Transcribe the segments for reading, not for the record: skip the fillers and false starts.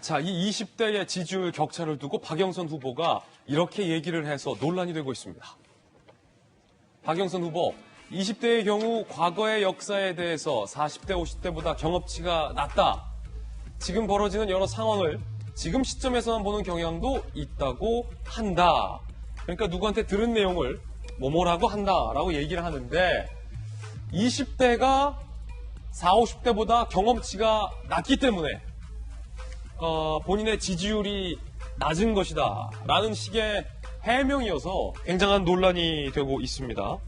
자, 이 20대의 지지율 격차를 두고 박영선 후보가 이렇게 얘기를 해서 논란이 되고 있습니다. 박영선 후보, 20대의 경우 과거의 역사에 대해서 40대, 50대보다 경험치가 낮다. 지금 벌어지는 여러 상황을 지금 시점에서만 보는 경향도 있다고 한다. 그러니까 누구한테 들은 내용을 뭐뭐라고 한다라고 얘기를 하는데 20대가 40, 50대보다 경험치가 낮기 때문에 본인의 지지율이 낮은 것이다 라는 식의 해명이어서 굉장한 논란이 되고 있습니다.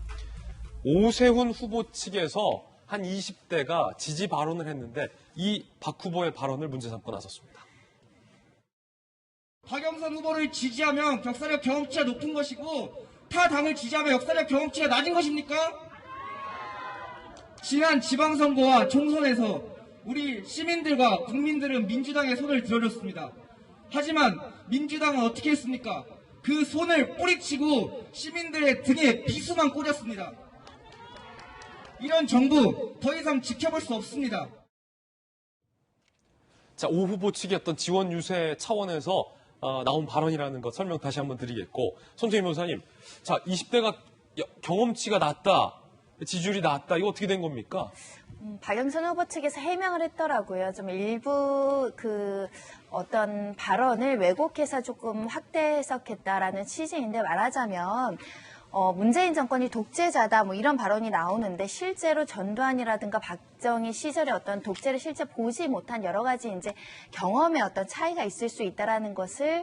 오세훈 후보 측에서 한 20대가 지지 발언을 했는데 이 박 후보의 발언을 문제 삼고 나섰습니다. 박영선 후보를 지지하면 역사적 경험치가 높은 것이고 타 당을 지지하면 역사적 경험치가 낮은 것입니까? 지난 지방선거와 총선에서 우리 시민들과 국민들은 민주당의 손을 들어줬습니다. 하지만 민주당은 어떻게 했습니까? 그 손을 뿌리치고 시민들의 등에 비수만 꽂았습니다. 이런 정부 더 이상 지켜볼 수 없습니다. 자, 오 후보 측의 어떤 지원 유세 차원에서 나온 발언이라는 것 설명 다시 한번 드리겠고, 손정희 변호사님, 자, 20대가 경험치가 낮다, 지지율이 낮다, 이거 어떻게 된 겁니까? 박영선 후보 측에서 해명을 했더라고요. 좀 일부 어떤 발언을 왜곡해서 조금 확대 해석했다라는 취지인데, 말하자면 문재인 정권이 독재자다 뭐 이런 발언이 나오는데 실제로 전두환이라든가 박정희 시절의 어떤 독재를 실제 보지 못한 여러 가지 이제 경험의 어떤 차이가 있을 수 있다라는 것을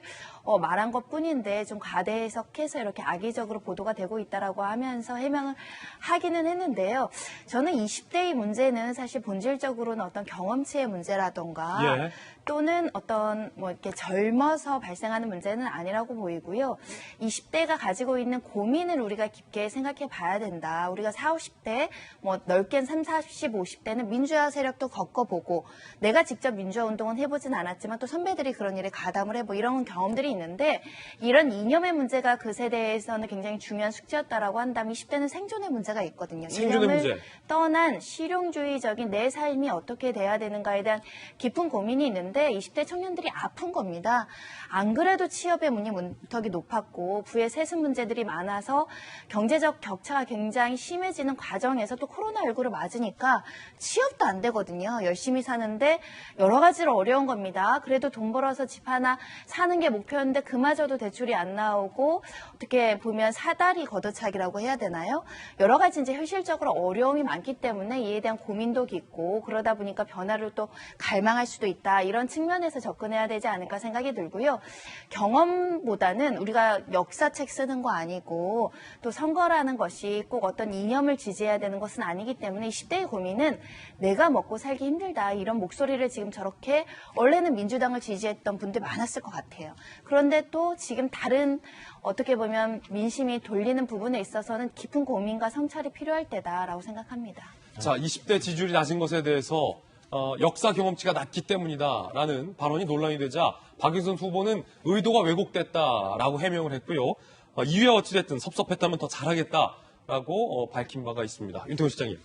말한 것뿐인데 좀 과대 해석해서 이렇게 악의적으로 보도가 되고 있다라고 하면서 해명을 하기는 했는데요. 저는 20대의 문제는 사실 본질적으로는 어떤 경험치의 문제라던가 또는 어떤 뭐 이렇게 젊어서 발생하는 문제는 아니라고 보이고요. 20대가 가지고 있는 고민을 우리가 깊게 생각해 봐야 된다. 우리가 40, 50대, 뭐 넓게는 30, 40, 50대는 민주화 세력도 겪어보고 내가 직접 민주화 운동은 해보진 않았지만 또 선배들이 그런 일에 가담을 해보고 이런 경험들이 있는데 이런 이념의 문제가 그 세대에서는 굉장히 중요한 숙제였다라고 한다면 20대는 생존의 문제가 있거든요. 생존의 문제. 이념을 떠난 실용주의적인 내 삶이 어떻게 돼야 되는가에 대한 깊은 고민이 있는데 20대 청년들이 아픈 겁니다. 안 그래도 취업의 문턱이 높았고 부의 세습 문제들이 많아서 경제적 격차가 굉장히 심해지는 과정에서 또 코로나19를 맞으니까 취업도 안 되거든요. 열심히 사는데 여러 가지로 어려운 겁니다. 그래도 돈 벌어서 집 하나 사는 게 목표였는데 그마저도 대출이 안 나오고 어떻게 보면 사다리 걷어차기라고 해야 되나요? 여러 가지 이제 현실적으로 어려움이 많기 때문에 이에 대한 고민도 깊고 그러다 보니까 변화를 또 갈망할 수도 있다. 이런 측면에서 접근해야 되지 않을까 생각이 들고요. 경험보다는 우리가 역사책 쓰는 거 아니고 또 선거라는 것이 꼭 어떤 이념을 지지해야 되는 것은 아니기 때문에 20대의 고민은 내가 먹고 살기 힘들다. 이런 목소리를 지금 저렇게 원래는 민주당을 지지했던 분들 많았을 것 같아요. 그런데 또 지금 다른 어떻게 보면 민심이 돌리는 부분에 있어서는 깊은 고민과 성찰이 필요할 때다라고 생각합니다. 자, 20대 지지율이 낮은 것에 대해서 역사 경험치가 낮기 때문이다라는 발언이 논란이 되자 박영선 후보는 의도가 왜곡됐다라고 해명을 했고요. 이후에 어찌됐든 섭섭했다면 더 잘하겠다라고 밝힌 바가 있습니다. 윤태호 시장님.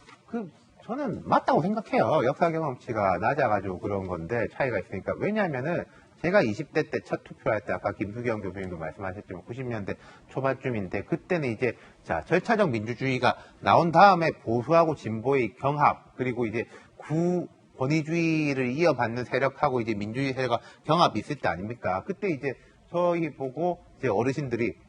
저는 맞다고 생각해요. 역사 경험치가 낮아가지고 그런 건데 차이가 있으니까. 왜냐하면은 제가 20대 때 첫 투표할 때 아까 김수경 교수님도 말씀하셨지만 90년대 초반쯤인데 그때는 이제 자 절차적 민주주의가 나온 다음에 보수하고 진보의 경합 그리고 이제 권위주의를 이어받는 세력하고 이제 민주주의 세력과 경합이 있을 때 아닙니까? 그때 이제 저희 보고 이제 어르신들이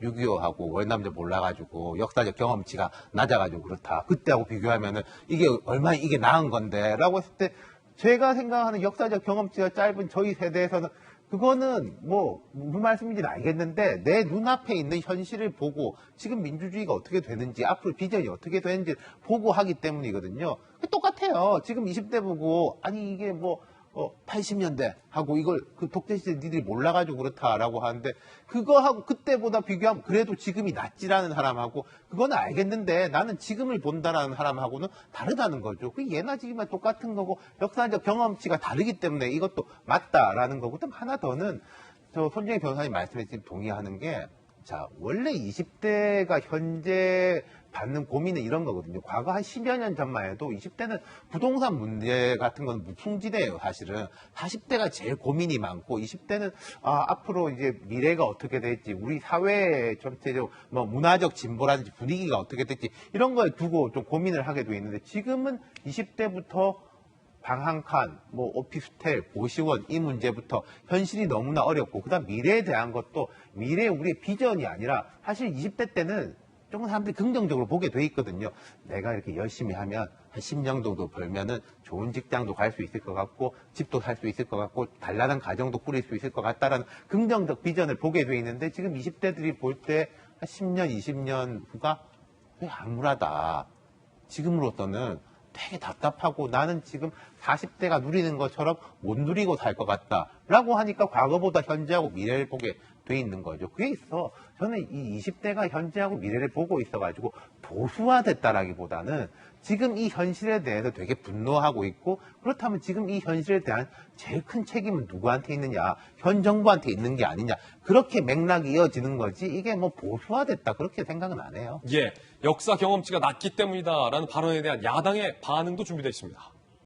6.25하고 월남전 몰라가지고 역사적 경험치가 낮아가지고 그렇다. 그때하고 비교하면은 이게 얼마나 이게 나은 건데 라고 했을 때 제가 생각하는 역사적 경험치가 짧은 저희 세대에서는 그거는 뭐 무슨 말씀인지는 알겠는데 내 눈앞에 있는 현실을 보고 지금 민주주의가 어떻게 되는지 앞으로 비전이 어떻게 되는지 보고 하기 때문이거든요. 똑같아요. 지금 20대 보고 아니 이게 뭐 80년대 하고 이걸 그 독재 시대 니들이 몰라가지고 그렇다라고 하는데 그거하고 그때보다 비교하면 그래도 지금이 낫지라는 사람하고 그거는 알겠는데 나는 지금을 본다라는 사람하고는 다르다는 거죠. 그 예나 지금이나 똑같은 거고 역사적 경험치가 다르기 때문에 이것도 맞다라는 거고 또 하나 더는 저 손정희 변호사님 말씀에 지금 동의하는 게 자 원래 20대가 현재 받는 고민은 이런 거거든요. 과거 한 10여 년 전만 해도 20대는 부동산 문제 같은 건 무풍지대예요, 사실은. 40대가 제일 고민이 많고 20대는 앞으로 이제 미래가 어떻게 될지, 우리 사회의 전체적 뭐 문화적 진보라든지 분위기가 어떻게 될지 이런 거에 두고 좀 고민을 하게 돼 있는데, 지금은 20대부터 방 한 칸, 뭐 오피스텔, 고시원 이 문제부터 현실이 너무나 어렵고, 그다음 미래에 대한 것도 미래의 우리의 비전이 아니라, 사실 20대 때는 조금 사람들이 긍정적으로 보게 돼 있거든요. 내가 이렇게 열심히 하면 한 10년 정도 벌면은 좋은 직장도 갈 수 있을 것 같고, 집도 살 수 있을 것 같고, 단란한 가정도 꾸릴 수 있을 것 같다라는 긍정적 비전을 보게 돼 있는데, 지금 20대들이 볼 때 한 10년, 20년 후가 왜 암울하다. 지금으로서는 되게 답답하고, 나는 지금 40대가 누리는 것처럼 못 누리고 살 것 같다 라고 하니까 과거보다 현재하고 미래를 보게 돼 있는 거죠. 그게 있어. 저는 이 20대가 현재하고 미래를 보고 있어가지고 보수화됐다라기보다는 지금 이 현실에 대해서 되게 분노하고 있고, 그렇다면 지금 이 현실에 대한 제일 큰 책임은 누구한테 있느냐, 현 정부한테 있는 게 아니냐, 그렇게 맥락이 이어지는 거지, 이게 뭐 보수화됐다 그렇게 생각은 안 해요. 예, 역사 경험치가 낮기 때문이다라는 발언에 대한 야당의 반응도 준비되어 있습니다.